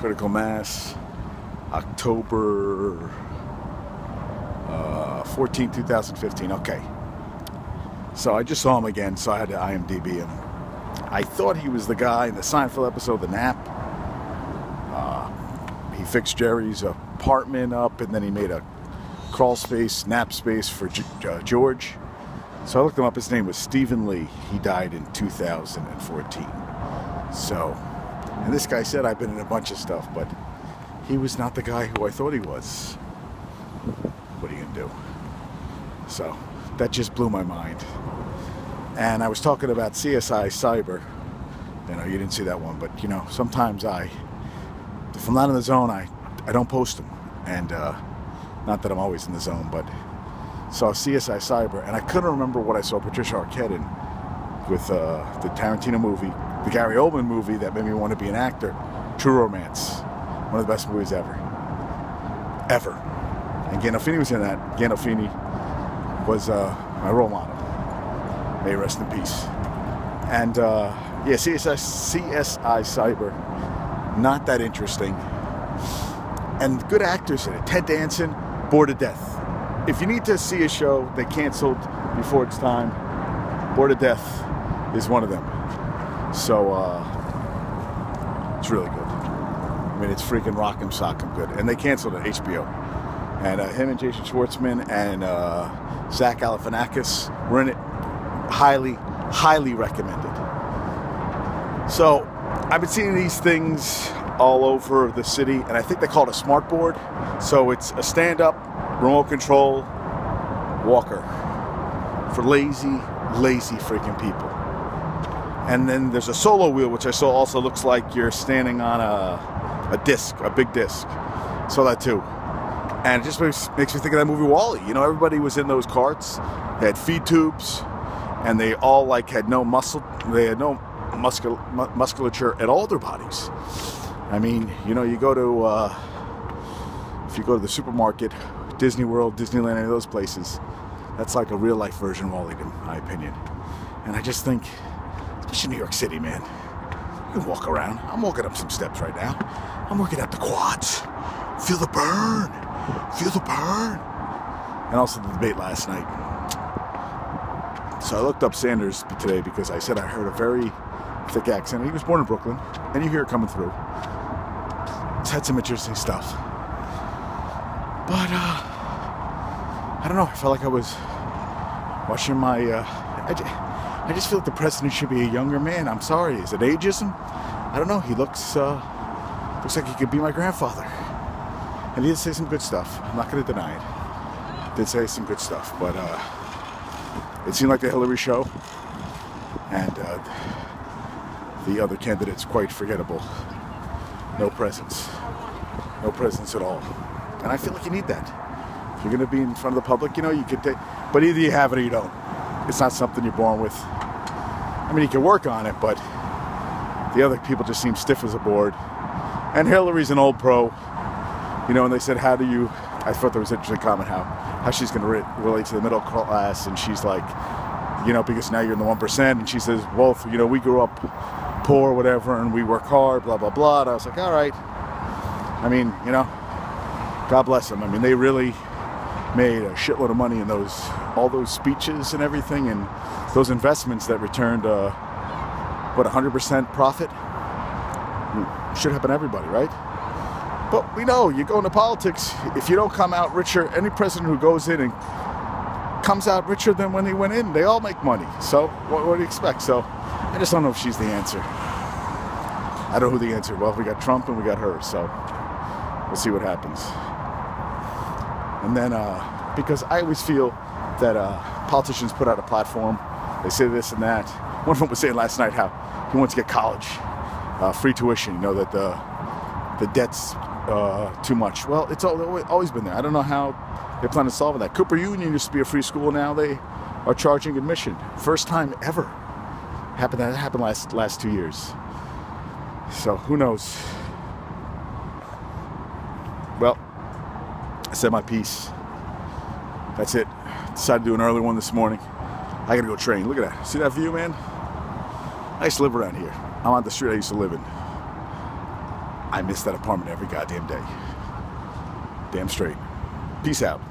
Critical Mass, October 14, 2015. Okay. So I just saw him again, so I had to IMDb him. I thought he was the guy in the Seinfeld episode, The Nap. He fixed Jerry's apartment up, and then he made a crawl space, nap space for George. So I looked him up. His name was Stephen Lee. He died in 2014. So, and this guy said I've been in a bunch of stuff, but he was not the guy who I thought he was. What are you going to do? So that just blew my mind. And I was talking about CSI Cyber. You know, you didn't see that one, but you know, sometimes if I'm not in the zone, I don't post them. And not that I'm always in the zone, but saw CSI Cyber, and I couldn't remember what I saw Patricia Arquette in with the Tarantino movie, the Gary Oldman movie that made me want to be an actor, True Romance. One of the best movies ever. Ever. And Gandolfini was in that. Gandolfini was my role model. May he rest in peace. And yeah, CSI Cyber, not that interesting. And good actors in it. Ted Danson, bored to death. If you need to see a show they canceled before its time, Bored to Death is one of them. So it's really good. I mean, it's freaking rock'em sock'em good. And they canceled it, HBO. And him and Jason Schwartzman and Zach Galifianakis were in it. Highly, highly recommended. So I've been seeing these things all over the city, and I think they call it a smart board. So it's a stand-up, remote control walker for lazy freaking people. And then there's a solo wheel, which I saw also looks like you're standing on a disc, a big disc. Saw that too. And it just makes me think of that movie WALL-E. You know, everybody was in those carts. They had feed tubes, and they all like had no muscle. They had no musculature at all their bodies. I mean, you know, you go to if you go to the supermarket, Disney World, Disneyland, any of those places, that's like a real life version of WALL-E, in my opinion. And I just think, especially New York City, man, you can walk around. I'm walking up some steps right now. I'm working at the quads. Feel the burn. Feel the burn. And also the debate last night. So I looked up Sanders today because I said I heard a very thick accent. He was born in Brooklyn, and you hear it coming through. It's had some interesting stuff. But, I don't know. I felt like I was watching my, I just feel like the president should be a younger man. I'm sorry. Is it ageism? I don't know. He looks like he could be my grandfather. And he did say some good stuff. I'm not going to deny it. Did say some good stuff. But it seemed like the Hillary show. And the other candidate's quite forgettable. No presence. No presence at all. And I feel like you need that. If you're going to be in front of the public, you know, you could take... But either you have it or you don't. It's not something you're born with. I mean, you can work on it, but the other people just seem stiff as a board. And Hillary's an old pro. You know, and they said, how do you... I thought there was an interesting comment how she's going to relate to the middle class. And she's like, you know, because now you're in the 1%. And she says, well, you know, we grew up poor, whatever, and we work hard, blah, blah, blah. And I was like, all right. I mean, you know, God bless them. I mean, they really made a shitload of money in all those speeches and everything, and those investments that returned, 100% profit. Should happen to everybody, right? But we know, you go into politics, if you don't come out richer, any president who goes in and comes out richer than when he went in, they all make money. So what do you expect? So I just don't know if she's the answer. I don't know who the answer. Well, we got Trump and we got her, so we'll see what happens. And then, because I always feel that politicians put out a platform, they say this and that. One of them was saying last night how he wants to get college, free tuition, you know, that the debt's too much. Well, it's always been there. I don't know how they plan on solving that. Cooper Union used to be a free school. Now they are charging admission. First time ever. That happened last 2 years. So who knows? Well, I said my piece. That's it. Decided to do an early one this morning. I gotta go train. Look at that. See that view, man? I used to live around here. I'm on the street I used to live in. I miss that apartment every goddamn day. Damn straight. Peace out.